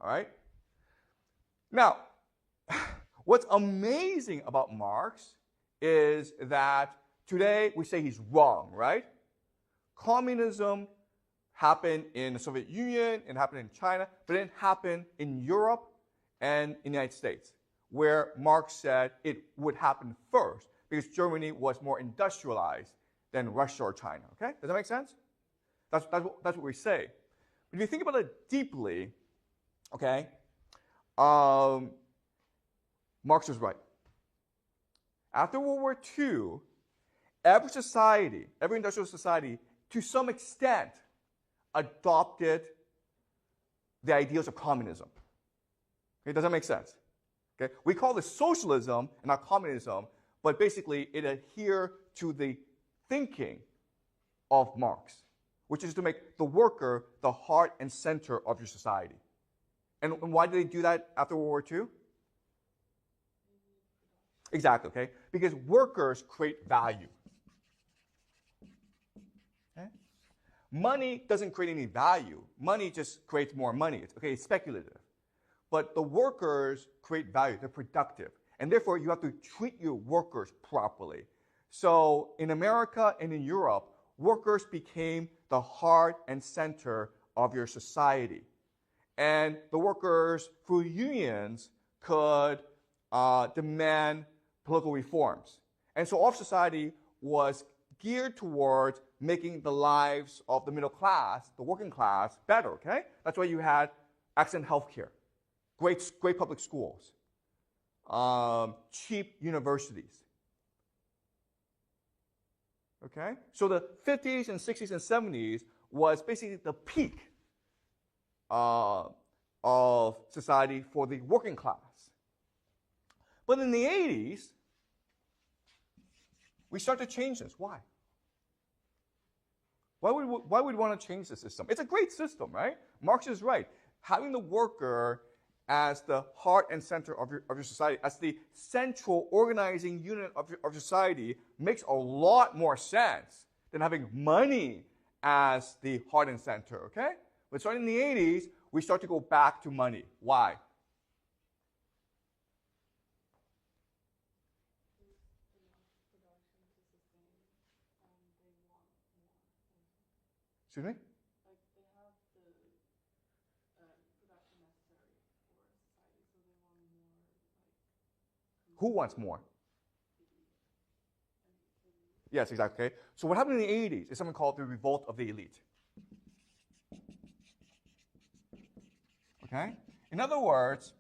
All right? Now, what's amazing about Marx is that today we say he's wrong, right? Communism happened in the Soviet Union, it happened in China, but it didn't happen in Europe and in the United States, where Marx said it would happen first because Germany was more industrialized than Russia or China, okay? Does that make sense? That's what we say. But if you think about it deeply, okay, Marx was right. After World War II, every society, every industrial society, to some extent, adopted the ideals of communism. Okay, does that make sense? Okay, we call this socialism and not communism, but basically it adhered to the thinking of Marx, which is to make the worker the heart and center of your society. And why did they do that after World War II? Exactly, okay? Because workers create value. Okay? Money doesn't create any value. Money just creates more money. It's speculative. But the workers create value. They're productive. And therefore, you have to treat your workers properly. So in America and in Europe, workers became the heart and center of your society. And the workers, through unions, could demand political reforms. And so all of society was geared towards making the lives of the middle class, the working class, better, okay? That's why you had excellent health care, great public schools, cheap universities. Okay? So the 50s and 60s and 70s was basically the peak of society for the working class. But in the 80s, we start to change this. Why? Why would we want to change the system? It's a great system, right? Marx is right. Having the worker as the heart and center of your society, as the central organizing unit of your society, makes a lot more sense than having money as the heart and center, okay? But starting in the 80s, we start to go back to money. Why? Excuse me? Like they have the production necessary for society, so they want more. Like, who wants more? Yes, exactly. Okay. So what happened in the 80s is something called the revolt of the elite. Okay? In other words,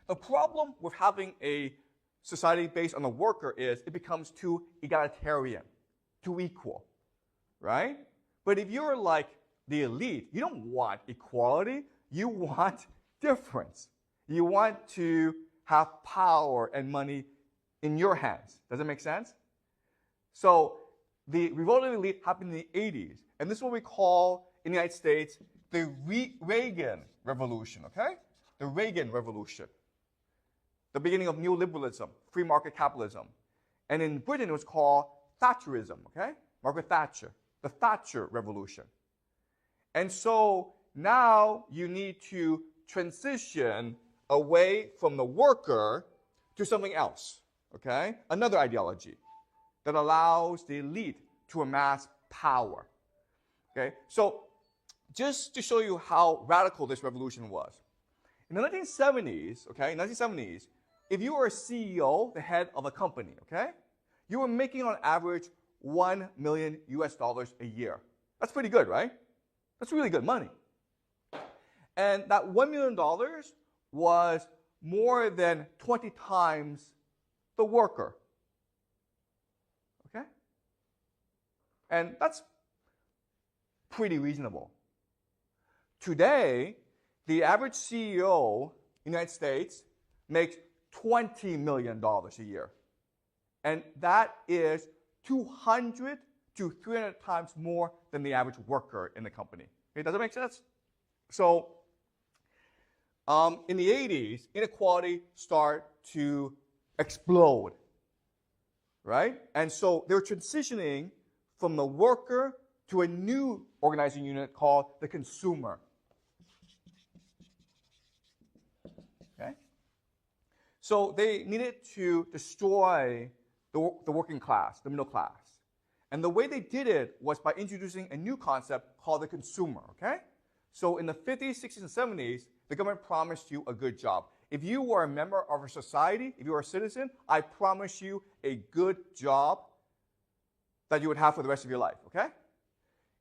the problem with having a society based on the worker is it becomes too egalitarian, too equal, right? But if you're like the elite, you don't want equality, you want difference. You want to have power and money in your hands. Does that make sense? So the revolt of the elite happened in the 80s, and this is what we call in the United States the Reagan Revolution, okay? The Reagan Revolution. The beginning of neoliberalism, free market capitalism. And in Britain, it was called Thatcherism, okay? Margaret Thatcher, the Thatcher Revolution. And so now you need to transition away from the worker to something else, okay? Another ideology that allows the elite to amass power, okay? So just to show you how radical this revolution was. In the 1970s, okay, if you were a CEO, the head of a company, okay, you were making on average $1 million a year. That's pretty good, right? That's really good money. And that $1 million was more than 20 times the worker. Okay? And that's pretty reasonable. Today, the average CEO in the United States makes $20 million a year. And that is 200 to 300 times more than the average worker in the company. Okay, does that make sense? So in the 80s, inequality started to explode, right? And so they were transitioning from the worker to a new organizing unit called the consumer. So they needed to destroy the working class, the middle class. And the way they did it was by introducing a new concept called the consumer, okay? So in the 50s, 60s, and 70s, the government promised you a good job. If you were a member of a society, if you were a citizen, I promise you a good job that you would have for the rest of your life, okay?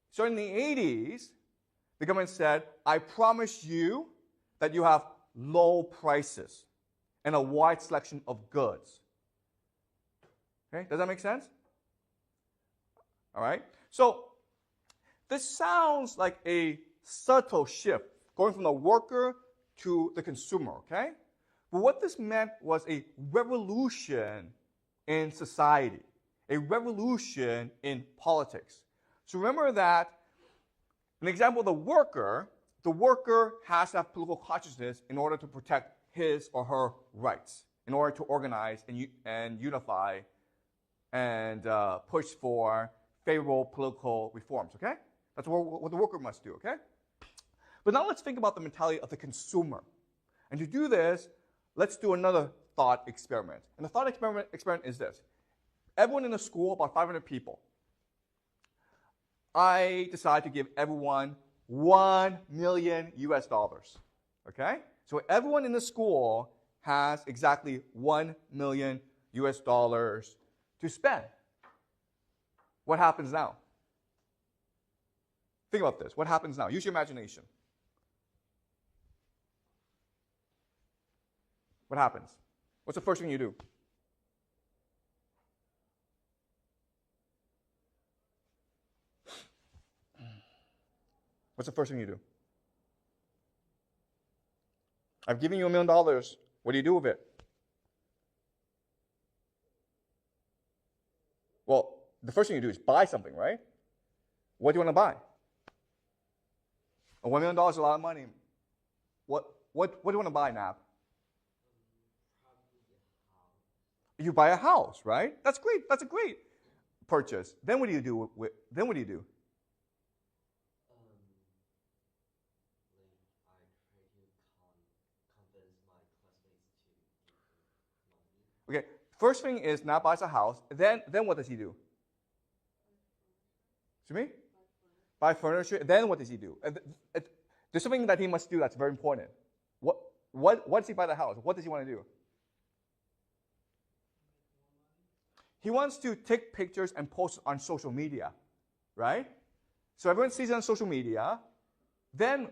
So in the 80s, the government said, I promise you that you have low prices and a wide selection of goods. Okay, does that make sense? All right. So this sounds like a subtle shift, going from the worker to the consumer, okay? But what this meant was a revolution in society, a revolution in politics. So remember that, an example of the worker has to have political consciousness in order to protect his or her rights, in order to organize and unify and push for favorable political reforms, okay? That's what the worker must do, okay? But now let's think about the mentality of the consumer. And to do this, let's do another thought experiment. And the thought experiment is this. Everyone in the school, about 500 people, I decide to give everyone $1 million US, okay? So everyone in the school has exactly $1 million US to spend. What happens now? Think about this. What happens now? Use your imagination. What happens? What's the first thing you do? What's the first thing you do? I've given you $1 million. What do you do with it? Well, the first thing you do is buy something, right? What do you want to buy? $1 million is a lot of money. What do you want to buy, Nab? You buy a house, right? That's great. That's a great purchase. Then what do you do? Then what do you do? Okay, first thing is Nab buys a house. Then what does he do? Excuse me? Buy furniture. Then what does he do? There's something that he must do that's very important. What does he buy the house? What does he want to do? He wants to take pictures and post on social media, right? So everyone sees it on social media. Then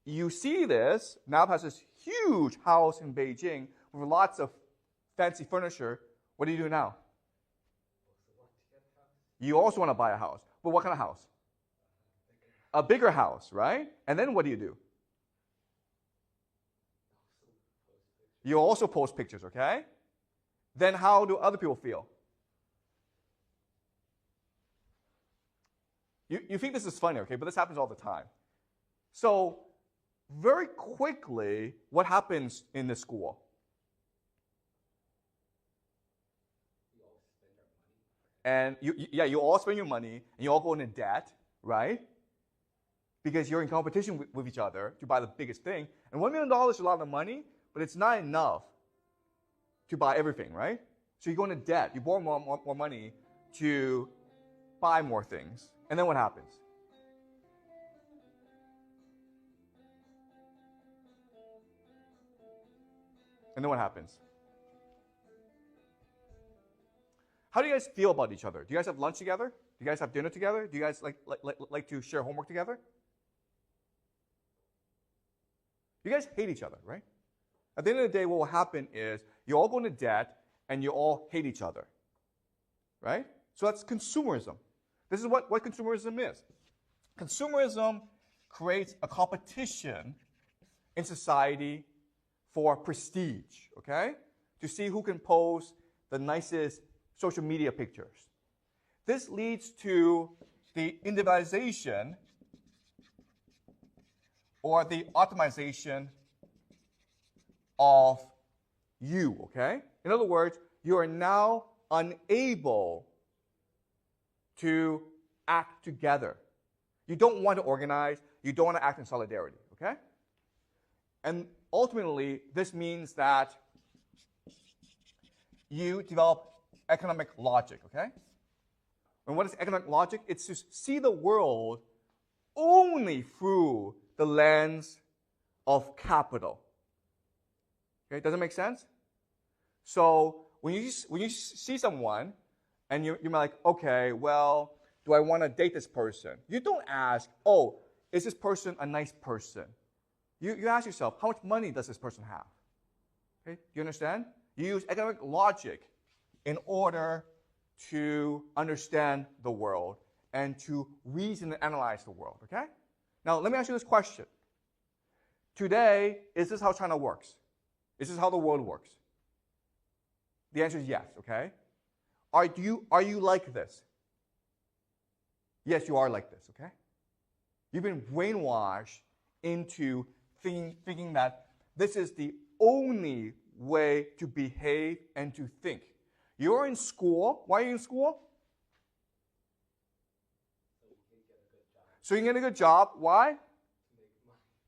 you see this. Nab has this huge house in Beijing with lots of fancy furniture. What do you do now? You also want to buy a house. But what kind of house? A bigger house, right? And then what do you do? You also post pictures, okay? Then how do other people feel? You think this is funny, okay? But this happens all the time. So very quickly, what happens in the school? And you all spend your money, and you all go into debt, right? Because you're in competition with each other to buy the biggest thing. And $1 million is a lot of money, but it's not enough to buy everything, right? So you go into debt. You borrow more money to buy more things. And then what happens? And then what happens? How do you guys feel about each other? Do you guys have lunch together? Do you guys have dinner together? Do you guys like to share homework together? You guys hate each other, right? At the end of the day, what will happen is you all go into debt and you all hate each other, right? So that's consumerism. This is what consumerism is. Consumerism creates a competition in society for prestige, okay? To see who can post the nicest social media pictures. This leads to the individualization or the optimization of you, okay? In other words, you are now unable to act together. You don't want to organize. You don't want to act in solidarity, okay? And ultimately, this means that you develop economic logic, okay? And what is economic logic? It's to see the world only through the lens of capital. Okay, does it make sense? So when you see someone and you're like, okay, well, do I want to date this person? You don't ask, oh, is this person a nice person? You ask yourself, how much money does this person have? Okay, do you understand? You use economic logic in order to understand the world and to reason and analyze the world, okay? Now, let me ask you this question. Today, is this how China works? Is this how the world works? The answer is yes, okay? Are you like this? Yes, you are like this, okay? You've been brainwashed into thinking that this is the only way to behave and to think. You're in school. Why are you in school? So you can get a good job. Why?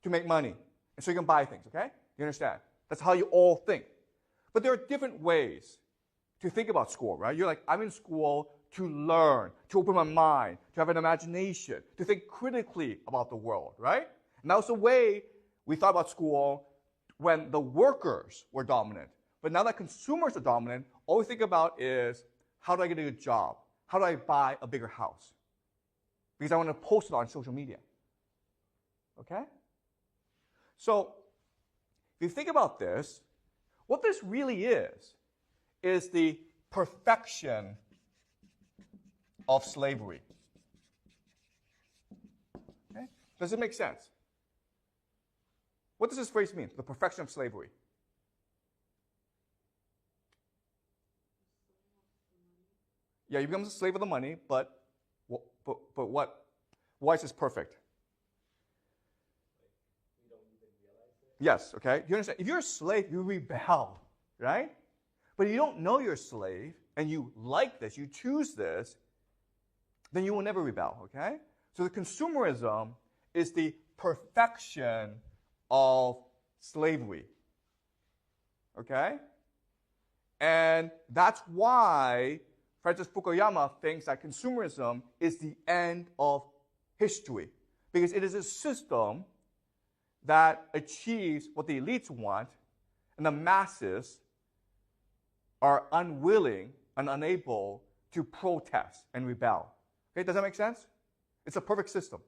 To make money. And so you can buy things, okay? You understand? That's how you all think. But there are different ways to think about school, right? You're like, I'm in school to learn, to open my mind, to have an imagination, to think critically about the world, right? And that was the way we thought about school when the workers were dominant. But now that consumers are dominant, all we think about is, how do I get a good job? How do I buy a bigger house? Because I want to post it on social media. Okay? So, if you think about this, what this really is the perfection of slavery. Okay? Does it make sense? What does this phrase mean? The perfection of slavery. Yeah, you become a slave of the money, but what? Why is this perfect? We don't even realize it. Yes, okay. You understand? If you're a slave, you rebel, right? But if you don't know you're a slave and you like this, you choose this, then you will never rebel, okay? So the consumerism is the perfection of slavery, okay? And that's why Francis Fukuyama thinks that consumerism is the end of history, because it is a system that achieves what the elites want, and the masses are unwilling and unable to protest and rebel. Okay, does that make sense? It's a perfect system.